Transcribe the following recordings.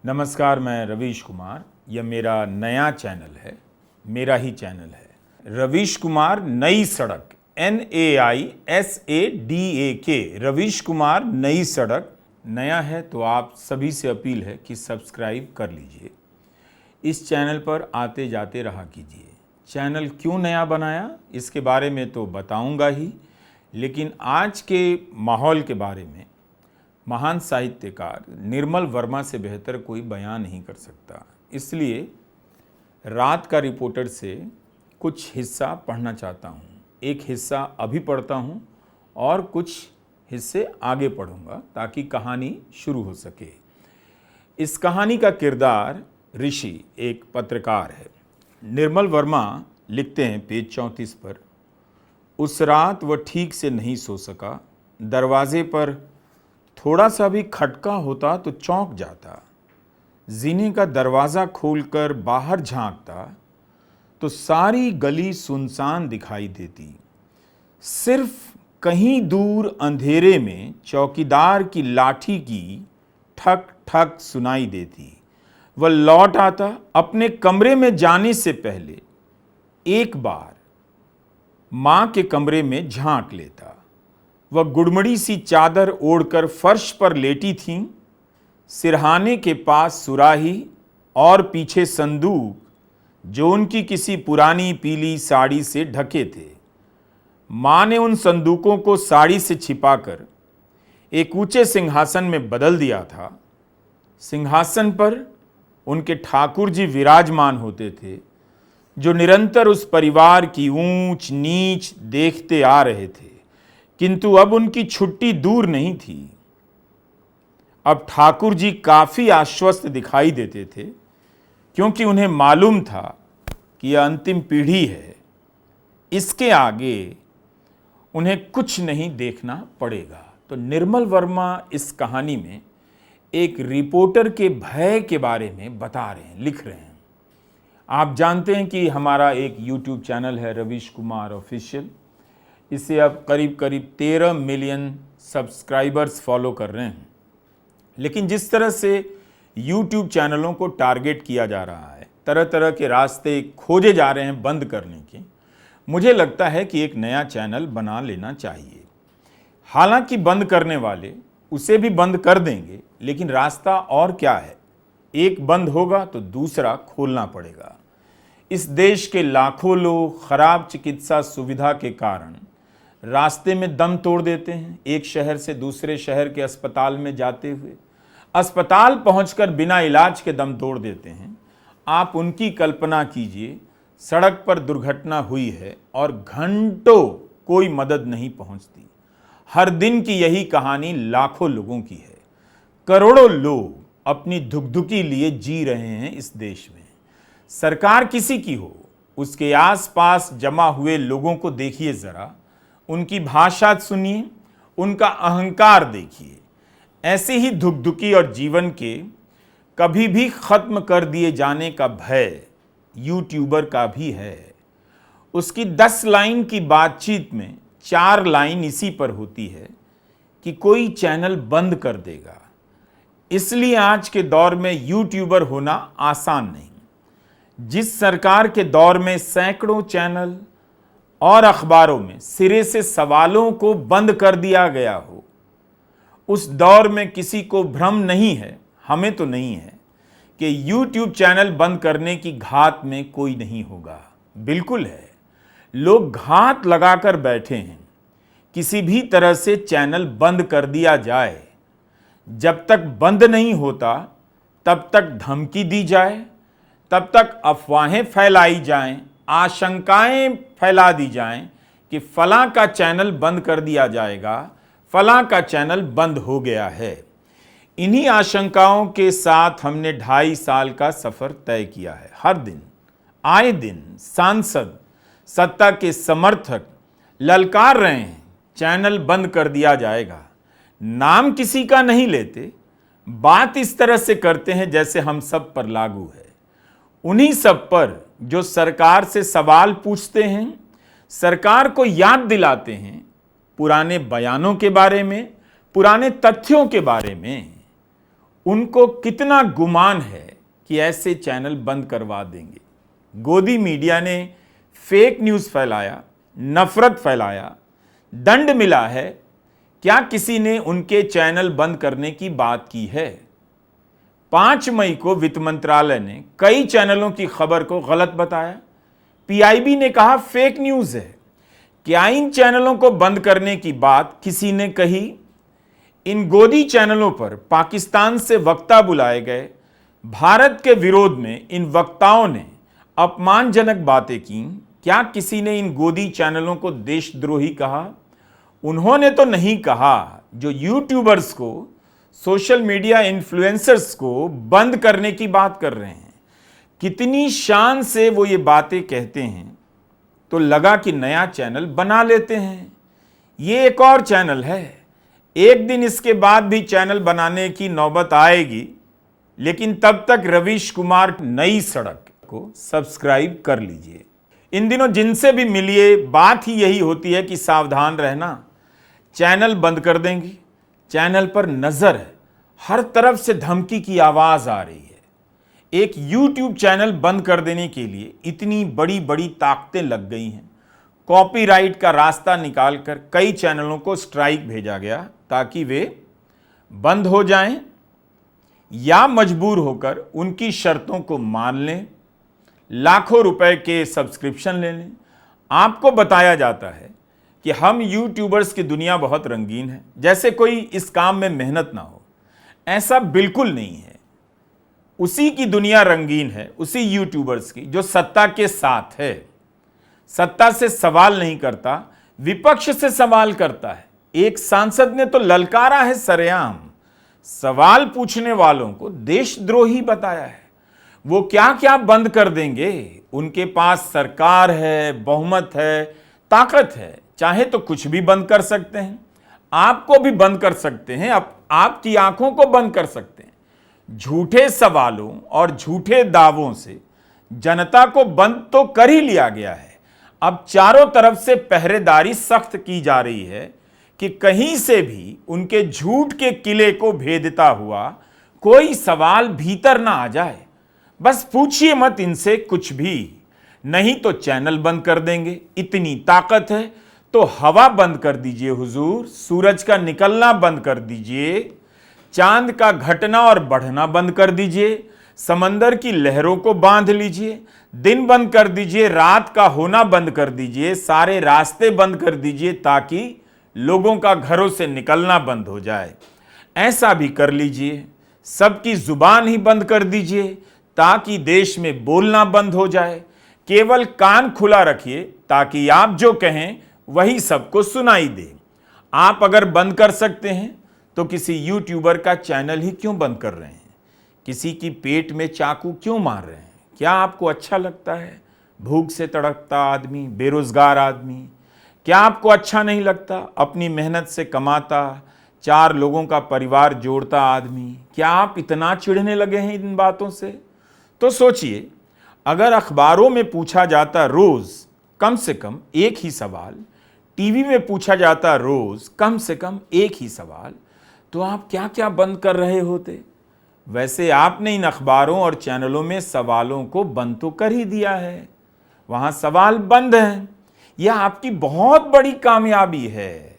नमस्कार, मैं रवीश कुमार। यह मेरा नया चैनल है, मेरा ही चैनल है रवीश कुमार नई सड़क, NAISADAK, रवीश कुमार नई सड़क। नया है तो आप सभी से अपील है कि सब्सक्राइब कर लीजिए। इस चैनल पर आते जाते रहा कीजिए। चैनल क्यों नया बनाया इसके बारे में तो बताऊंगा ही, लेकिन आज के माहौल के बारे में महान साहित्यकार निर्मल वर्मा से बेहतर कोई बयान नहीं कर सकता। इसलिए रात का रिपोर्टर से कुछ हिस्सा पढ़ना चाहता हूँ। एक हिस्सा अभी पढ़ता हूँ और कुछ हिस्से आगे पढ़ूंगा ताकि कहानी शुरू हो सके। इस कहानी का किरदार ऋषि एक पत्रकार है। निर्मल वर्मा लिखते हैं पेज 34 पर, उस रात वह ठीक से नहीं सो सका। दरवाजे पर थोड़ा सा भी खटका होता तो चौंक जाता। जीने का दरवाज़ा खोलकर बाहर झांकता तो सारी गली सुनसान दिखाई देती। सिर्फ कहीं दूर अंधेरे में चौकीदार की लाठी की ठक ठक सुनाई देती। वह लौट आता। अपने कमरे में जाने से पहले एक बार माँ के कमरे में झांक लेता। वह गुड़मड़ी सी चादर ओढ़कर फर्श पर लेटी थीं। सिरहाने के पास सुराही और पीछे संदूक जो उनकी किसी पुरानी पीली साड़ी से ढके थे। माँ ने उन संदूकों को साड़ी से छिपाकर एक ऊंचे सिंहासन में बदल दिया था। सिंहासन पर उनके ठाकुर जी विराजमान होते थे, जो निरंतर उस परिवार की ऊंच नीच देखते आ रहे थे। किंतु अब उनकी छुट्टी दूर नहीं थी। अब ठाकुर जी काफी आश्वस्त दिखाई देते थे, क्योंकि उन्हें मालूम था कि यह अंतिम पीढ़ी है। इसके आगे उन्हें कुछ नहीं देखना पड़ेगा। तो निर्मल वर्मा इस कहानी में एक रिपोर्टर के भय के बारे में बता रहे हैं, लिख रहे हैं। आप जानते हैं कि हमारा एक YouTube चैनल है रवीश कुमार ऑफिशियल। इसे अब करीब 13 मिलियन सब्सक्राइबर्स फॉलो कर रहे हैं। लेकिन जिस तरह से YouTube चैनलों को टारगेट किया जा रहा है, तरह तरह के रास्ते खोजे जा रहे हैं बंद करने के, मुझे लगता है कि एक नया चैनल बना लेना चाहिए। हालांकि बंद करने वाले उसे भी बंद कर देंगे, लेकिन रास्ता और क्या है? एक बंद होगा तो दूसरा खोलना पड़ेगा। इस देश के लाखों लोग खराब चिकित्सा सुविधा के कारण रास्ते में दम तोड़ देते हैं। एक शहर से दूसरे शहर के अस्पताल में जाते हुए अस्पताल पहुंचकर बिना इलाज के दम तोड़ देते हैं। आप उनकी कल्पना कीजिए, सड़क पर दुर्घटना हुई है और घंटों कोई मदद नहीं पहुंचती। हर दिन की यही कहानी लाखों लोगों की है। करोड़ों लोग अपनी धुकधुकी लिए जी रहे हैं इस देश में। सरकार किसी की हो, उसके आसपास जमा हुए लोगों को देखिए जरा, उनकी भाषा सुनिए, उनका अहंकार देखिए। ऐसे ही धुकधुकी और जीवन के कभी भी खत्म कर दिए जाने का भय यूट्यूबर का भी है। उसकी 10 लाइन की बातचीत में 4 लाइन इसी पर होती है कि कोई चैनल बंद कर देगा। इसलिए आज के दौर में यूट्यूबर होना आसान नहीं। जिस सरकार के दौर में सैकड़ों चैनल और अखबारों में सिरे से सवालों को बंद कर दिया गया हो, उस दौर में किसी को भ्रम नहीं है, हमें तो नहीं है, कि YouTube चैनल बंद करने की घात में कोई नहीं होगा। बिल्कुल है, लोग घात लगाकर बैठे हैं। किसी भी तरह से चैनल बंद कर दिया जाए। जब तक बंद नहीं होता तब तक धमकी दी जाए, तब तक अफवाहें फैलाई जाएं, आशंकाएं फैला दी जाएं कि फलां का चैनल बंद कर दिया जाएगा, फलां का चैनल बंद हो गया है। इन्हीं आशंकाओं के साथ हमने 2.5 साल का सफर तय किया है। हर दिन, आए दिन सांसद, सत्ता के समर्थक ललकार रहे हैं, चैनल बंद कर दिया जाएगा। नाम किसी का नहीं लेते, बात इस तरह से करते हैं जैसे हम सब पर लागू है। उन्हीं सब पर जो सरकार से सवाल पूछते हैं, सरकार को याद दिलाते हैं पुराने बयानों के बारे में, पुराने तथ्यों के बारे में। उनको कितना गुमान है कि ऐसे चैनल बंद करवा देंगे। गोदी मीडिया ने फेक न्यूज़ फैलाया, नफरत फैलाया, दंड मिला है। क्या किसी ने उनके चैनल बंद करने की बात की है? 5 मई को वित्त मंत्रालय ने कई चैनलों की खबर को गलत बताया। पीआईबी ने कहा फेक न्यूज़ है। क्या इन चैनलों को बंद करने की बात किसी ने कही? इन गोदी चैनलों पर पाकिस्तान से वक्ता बुलाए गए। भारत के विरोध में इन वक्ताओं ने अपमानजनक बातें की। क्या किसी ने इन गोदी चैनलों को देशद्रोही कहा? उन्होंने तो नहीं कहा। जो यूट्यूबर्स को, सोशल मीडिया इन्फ्लुएंसर्स को बंद करने की बात कर रहे हैं, कितनी शान से वो ये बातें कहते हैं, तो लगा कि नया चैनल बना लेते हैं। ये एक और चैनल है, एक दिन इसके बाद भी चैनल बनाने की नौबत आएगी, लेकिन तब तक रवीश कुमार नई सड़क को सब्सक्राइब कर लीजिए। इन दिनों जिनसे भी मिलिए बात ही यही होती है कि सावधान रहना, चैनल बंद कर देंगे। चैनल पर नजर है, हर तरफ से धमकी की आवाज आ रही है। एक YouTube चैनल बंद कर देने के लिए इतनी बड़ी बड़ी ताकतें लग गई हैं। कॉपीराइट का रास्ता निकालकर कई चैनलों को स्ट्राइक भेजा गया ताकि वे बंद हो जाएं या मजबूर होकर उनकी शर्तों को मान लें, लाखों रुपए के सब्सक्रिप्शन ले लें। आपको बताया जाता है कि हम यूट्यूबर्स की दुनिया बहुत रंगीन है, जैसे कोई इस काम में मेहनत ना हो। ऐसा बिल्कुल नहीं है। उसी की दुनिया रंगीन है, उसी यूट्यूबर्स की जो सत्ता के साथ है। सत्ता से सवाल नहीं करता, विपक्ष से सवाल करता है। एक सांसद ने तो ललकारा है सरेआम, सवाल पूछने वालों को देशद्रोही बताया है। वो क्या क्या बंद कर देंगे। उनके पास सरकार है, बहुमत है, ताकत है, चाहे तो कुछ भी बंद कर सकते हैं। आपको भी बंद कर सकते हैं, आपकी आंखों को बंद कर सकते हैं। झूठे सवालों और झूठे दावों से जनता को बंद तो कर ही लिया गया है। अब चारों तरफ से पहरेदारी सख्त की जा रही है कि कहीं से भी उनके झूठ के किले को भेदता हुआ कोई सवाल भीतर ना आ जाए। बस पूछिए मत इनसे कुछ भी, नहीं तो चैनल बंद कर देंगे। इतनी ताकत है तो हवा बंद कर दीजिए हुजूर, सूरज का निकलना बंद कर दीजिए, चांद का घटना और बढ़ना बंद कर दीजिए, समंदर की लहरों को बांध लीजिए, दिन बंद कर दीजिए, रात का होना बंद कर दीजिए, सारे रास्ते बंद कर दीजिए ताकि लोगों का घरों से निकलना बंद हो जाए। ऐसा भी कर लीजिए, सबकी जुबान ही बंद कर दीजिए ताकि देश में बोलना बंद हो जाए। केवल कान खुला रखिए ताकि आप जो कहें वही सबको सुनाई दे। आप अगर बंद कर सकते हैं तो किसी यूट्यूबर का चैनल ही क्यों बंद कर रहे हैं? किसी की पेट में चाकू क्यों मार रहे हैं? क्या आपको अच्छा लगता है? भूख से तड़पता आदमी, बेरोजगार आदमी, क्या आपको अच्छा नहीं लगता? अपनी मेहनत से कमाता, 4 लोगों का परिवार जोड़ता आदमी, क्या आप इतना चिढ़ने लगे हैं इन बातों से? तो सोचिए, अगर अखबारों में पूछा जाता रोज कम से कम एक ही सवाल, टीवी में पूछा जाता रोज कम से कम एक ही सवाल, तो आप क्या क्या बंद कर रहे होते? वैसे आपने इन अखबारों और चैनलों में सवालों को बंद तो कर ही दिया है, वहां सवाल बंद हैं। यह आपकी बहुत बड़ी कामयाबी है।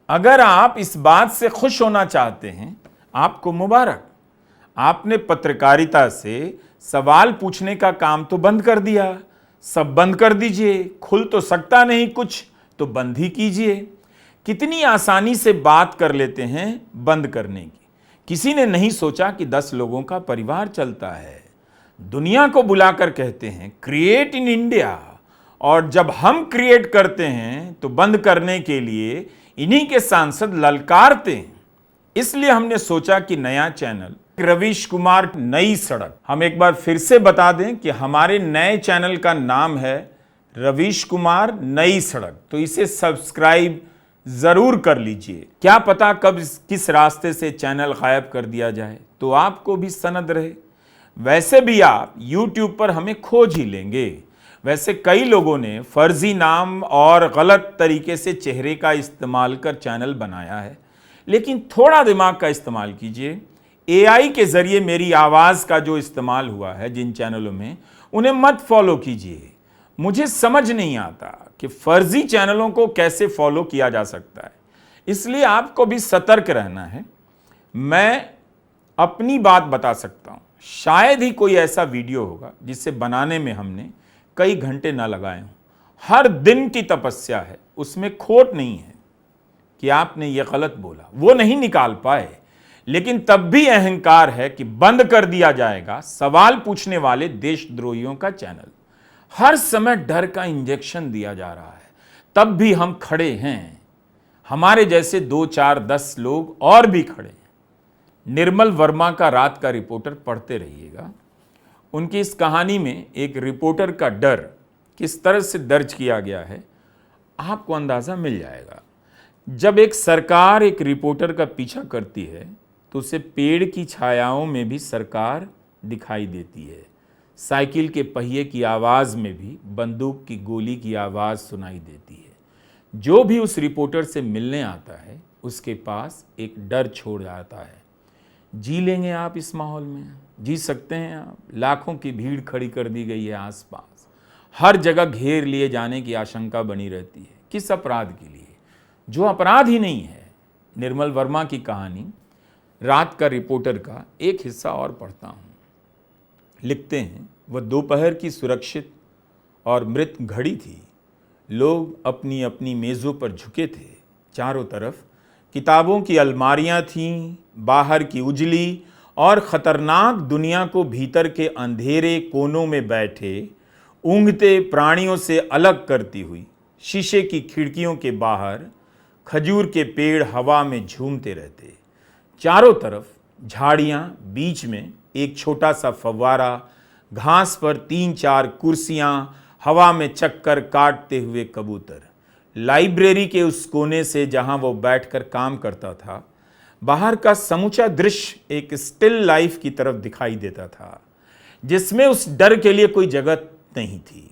अगर आप इस बात से खुश होना चाहते हैं, आपको मुबारक। आपने पत्रकारिता से सवाल पूछने का काम तो बंद कर दिया। सब बंद कर दीजिए, खुल तो सकता नहीं कुछ, तो बंद ही कीजिए। कितनी आसानी से बात कर लेते हैं बंद करने की। किसी ने नहीं सोचा कि 10 लोगों का परिवार चलता है। दुनिया को बुलाकर कहते हैं क्रिएट इन इंडिया, और जब हम क्रिएट करते हैं तो बंद करने के लिए इन्हीं के सांसद ललकारते हैं। इसलिए हमने सोचा कि नया चैनल रवीश कुमार नई सड़क, हम एक बार फिर से बता दें कि हमारे नए चैनल का नाम है रवीश कुमार नई सड़क। तो इसे सब्सक्राइब जरूर कर लीजिए। क्या पता कब किस रास्ते से चैनल गायब कर दिया जाए, तो आपको भी सनद रहे। वैसे भी आप YouTube पर हमें खोज ही लेंगे। वैसे कई लोगों ने फर्जी नाम और गलत तरीके से चेहरे का इस्तेमाल कर चैनल बनाया है, लेकिन थोड़ा दिमाग का इस्तेमाल कीजिए। एआई के जरिए मेरी आवाज का जो इस्तेमाल हुआ है जिन चैनलों में, उन्हें मत फॉलो कीजिए। मुझे समझ नहीं आता कि फर्जी चैनलों को कैसे फॉलो किया जा सकता है, इसलिए आपको भी सतर्क रहना है। मैं अपनी बात बता सकता हूं, शायद ही कोई ऐसा वीडियो होगा जिसे बनाने में हमने कई घंटे ना लगाए हों। हर दिन की तपस्या है, उसमें खोट नहीं है कि आपने यह गलत बोला, वो नहीं निकाल पाए, लेकिन तब भी अहंकार है कि बंद कर दिया जाएगा सवाल पूछने वाले देशद्रोहियों का चैनल। हर समय डर का इंजेक्शन दिया जा रहा है, तब भी हम खड़े हैं। हमारे जैसे 2, 4, 10 लोग और भी खड़े हैं। निर्मल वर्मा का रात का रिपोर्टर पढ़ते रहिएगा। उनकी इस कहानी में एक रिपोर्टर का डर किस तरह से दर्ज किया गया है, आपको अंदाजा मिल जाएगा। जब एक सरकार एक रिपोर्टर का पीछा करती है तो उसे पेड़ की छायाओं में भी सरकार दिखाई देती है। साइकिल के पहिए की आवाज में भी बंदूक की गोली की आवाज सुनाई देती है। जो भी उस रिपोर्टर से मिलने आता है उसके पास एक डर छोड़ जाता है। जी लेंगे आप इस माहौल में? जी सकते हैं आप? लाखों की भीड़ खड़ी कर दी गई है आसपास, हर जगह घेर लिए जाने की आशंका बनी रहती है। किस अपराध के लिए, जो अपराध ही नहीं है। निर्मल वर्मा की कहानी रात का रिपोर्टर का एक हिस्सा और पढ़ता हूँ। लिखते हैं, वह दोपहर की सुरक्षित और मृत घड़ी थी। लोग अपनी अपनी मेज़ों पर झुके थे। चारों तरफ किताबों की अलमारियां थीं, बाहर की उजली और ख़तरनाक दुनिया को भीतर के अंधेरे कोनों में बैठे ऊँघते प्राणियों से अलग करती हुई शीशे की खिड़कियों के बाहर खजूर के पेड़ हवा में झूमते रहते। चारों तरफ झाड़ियां, बीच में एक छोटा सा फव्वारा, घास पर 3-4 कुर्सियां, हवा में चक्कर काटते हुए कबूतर। लाइब्रेरी के उस कोने से जहां वो बैठकर काम करता था, बाहर का समूचा दृश्य एक स्टिल लाइफ की तरफ दिखाई देता था, जिसमें उस डर के लिए कोई जगह नहीं थी।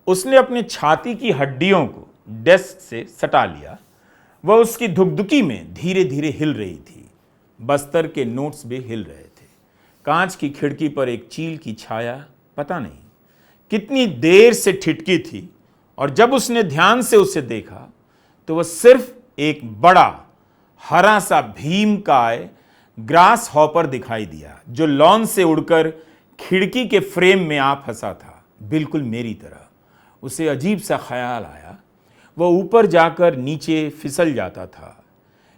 उसने अपने छाती की हड्डियों को डेस्क से सटा लिया। वह उसकी धुकधुकी में धीरे धीरे हिल रही थी। बस्तर के नोट्स भी हिल रहे थे। कांच की खिड़की पर एक चील की छाया पता नहीं कितनी देर से ठिठकी थी, और जब उसने ध्यान से उसे देखा तो वह सिर्फ एक बड़ा हरा सा भीमकाय ग्रास हॉपर दिखाई दिया, जो लॉन से उड़कर खिड़की के फ्रेम में आ फंसा था, बिल्कुल मेरी तरह। उसे अजीब सा ख्याल आया। वह ऊपर जाकर नीचे फिसल जाता था,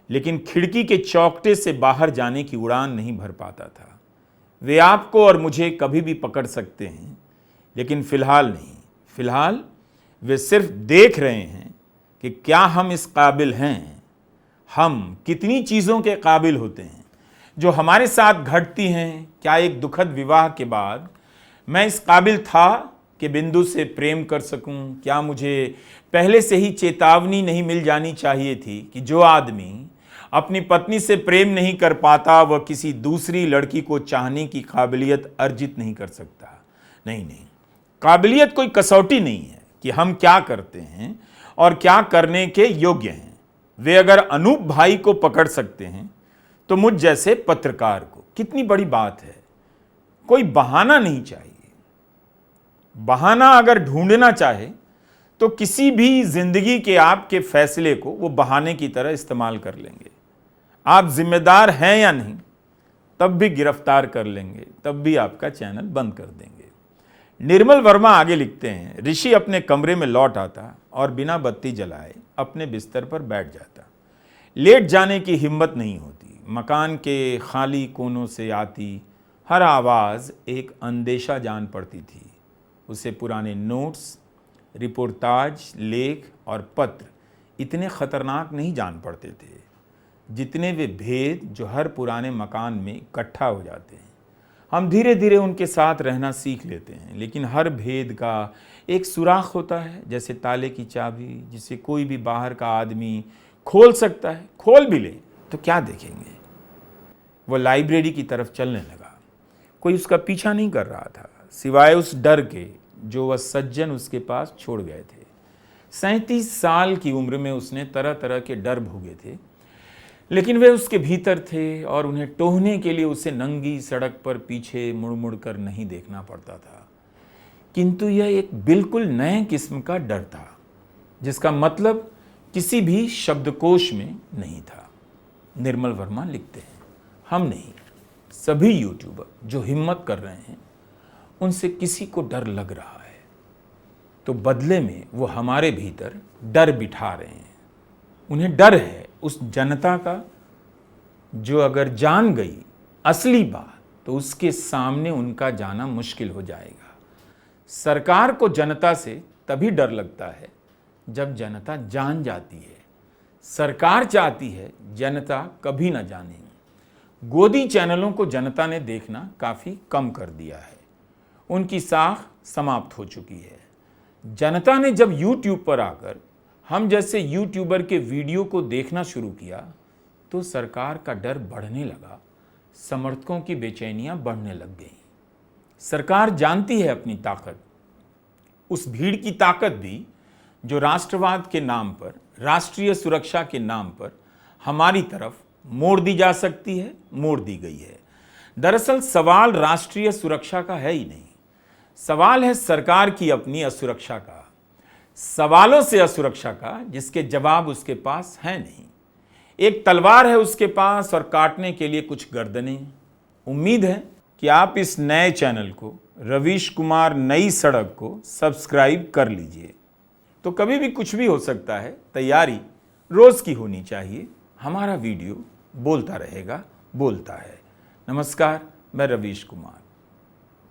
लेकिन खिड़की के चौखटे से बाहर जाने की उड़ान नहीं भर पाता था। वे आपको और मुझे कभी भी पकड़ सकते हैं, लेकिन फिलहाल नहीं। फिलहाल वे सिर्फ देख रहे हैं कि क्या हम इस काबिल हैं। हम कितनी चीज़ों के काबिल होते हैं जो हमारे साथ घटती हैं। क्या एक दुखद विवाह के बाद मैं इस काबिल था कि बिंदु से प्रेम कर सकूं? क्या मुझे पहले से ही चेतावनी नहीं मिल जानी चाहिए थी कि जो आदमी अपनी पत्नी से प्रेम नहीं कर पाता, वह किसी दूसरी लड़की को चाहने की काबिलियत अर्जित नहीं कर सकता? नहीं, काबिलियत कोई कसौटी नहीं है कि हम क्या करते हैं और क्या करने के योग्य हैं। वे अगर अनूप भाई को पकड़ सकते हैं तो मुझ जैसे पत्रकार को कितनी बड़ी बात है। कोई बहाना नहीं चाहिए। बहाना अगर ढूंढना चाहे तो किसी भी जिंदगी के आपके फैसले को वो बहाने की तरह इस्तेमाल कर लेंगे। आप जिम्मेदार हैं या नहीं, तब भी गिरफ्तार कर लेंगे, तब भी आपका चैनल बंद कर देंगे। निर्मल वर्मा आगे लिखते हैं, ऋषि अपने कमरे में लौट आता और बिना बत्ती जलाए अपने बिस्तर पर बैठ जाता। लेट जाने की हिम्मत नहीं होती। मकान के खाली कोनों से आती हर आवाज़ एक अंदेशा जान पड़ती थी। उसे पुराने नोट्स, रिपोर्टाज, लेख और पत्र इतने ख़तरनाक नहीं जान पड़ते थे जितने वे भेद जो हर पुराने मकान में इकट्ठा हो जाते हैं। हम धीरे धीरे उनके साथ रहना सीख लेते हैं, लेकिन हर भेद का एक सुराख होता है, जैसे ताले की चाबी, जिसे कोई भी बाहर का आदमी खोल सकता है। खोल भी ले तो क्या देखेंगे? वो लाइब्रेरी की तरफ चलने लगा। कोई उसका पीछा नहीं कर रहा था, सिवाय उस डर के जो वह सज्जन उसके पास छोड़ गए थे। 37 साल की उम्र में उसने तरह तरह के डर भोगे थे, लेकिन वे उसके भीतर थे और उन्हें टोहने के लिए उसे नंगी सड़क पर पीछे मुड़ मुड़ कर नहीं देखना पड़ता था। किंतु यह एक बिल्कुल नए किस्म का डर था, जिसका मतलब किसी भी शब्दकोश में नहीं था। निर्मल वर्मा लिखते हैं, हम नहीं, सभी यूट्यूबर जो हिम्मत कर रहे हैं, उनसे किसी को डर लग रहा है, तो बदले में वो हमारे भीतर डर बिठा रहे हैं। उन्हें डर है उस जनता का जो अगर जान गई असली बात तो उसके सामने उनका जाना मुश्किल हो जाएगा। सरकार को जनता से तभी डर लगता है जब जनता जान जाती है। सरकार चाहती है जनता कभी ना जाने। गोदी चैनलों को जनता ने देखना काफ़ी कम कर दिया है, उनकी साख समाप्त हो चुकी है। जनता ने जब यूट्यूब पर आकर हम जैसे यूट्यूबर के वीडियो को देखना शुरू किया तो सरकार का डर बढ़ने लगा, समर्थकों की बेचैनियां बढ़ने लग गईं। सरकार जानती है अपनी ताकत, उस भीड़ की ताकत भी जो राष्ट्रवाद के नाम पर, राष्ट्रीय सुरक्षा के नाम पर हमारी तरफ मोड़ दी जा सकती है, मोड़ दी गई है। दरअसल सवाल राष्ट्रीय सुरक्षा का है ही नहीं, सवाल है सरकार की अपनी असुरक्षा का, सवालों से असुरक्षा का जिसके जवाब उसके पास है नहीं। एक तलवार है उसके पास और काटने के लिए कुछ गर्दनें। उम्मीद है कि आप इस नए चैनल को, रवीश कुमार नई सड़क को सब्सक्राइब कर लीजिए। तो कभी भी कुछ भी हो सकता है, तैयारी रोज की होनी चाहिए। हमारा वीडियो बोलता रहेगा, बोलता है। नमस्कार, मैं रवीश कुमार।